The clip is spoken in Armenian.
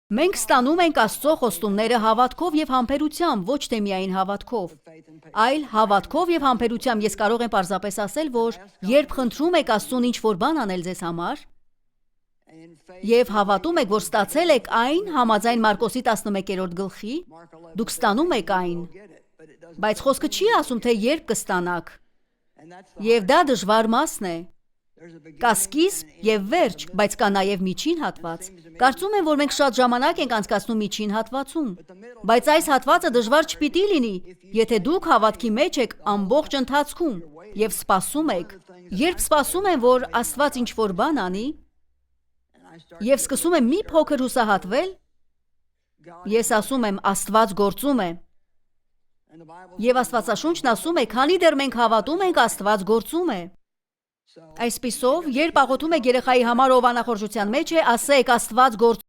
Մենք ստանում ենք Աստծո խոստումները հավատքով եւ համբերությամբ, ոչ թե միայն հավատքով, այլ հավատքով եւ համբերությամբ ես կարող եմ պարզապես ասել, որ երբ խնդրում եք Աստծուն ինչ-որ բան անել ձեզ համար եւ հավատում եք, որ ստացել եք այն համաձայն Մարկոսի 11-րդ գլխի, դուք ստանում եք այն, բայց խոսքը չի ասում, թե երբ կստանաք, եւ դա դժվար մասն է։ Կա սկիզբ եւ վերջ, բայց կա նաեւ միջին հատված։ Կարծում եմ, որ մենք շատ ժամանակ ենք անցկացնում միջին հատվածում, բայց այս հատվածը դժվար չպիտի լինի, եթե դուք հավատքի մեջ եք ամբողջ ընթացքում եւ սպասում եք։ Երբ սպասում եմ, որ Աստված ինչ-որ բան անի, եւ սկսում եմ մի փոքր հուսահատվել, ես ասում եմ Աստված գործում է։ Եվ Աստվածաշունչն ասում է, քանի դեռ մենք հավատում ենք, Աստված գործում է։ Այսպիսով, երբ աղոթում եք երեխայի համար, ով անախորժության մեջ է, ասեք Աստված գործում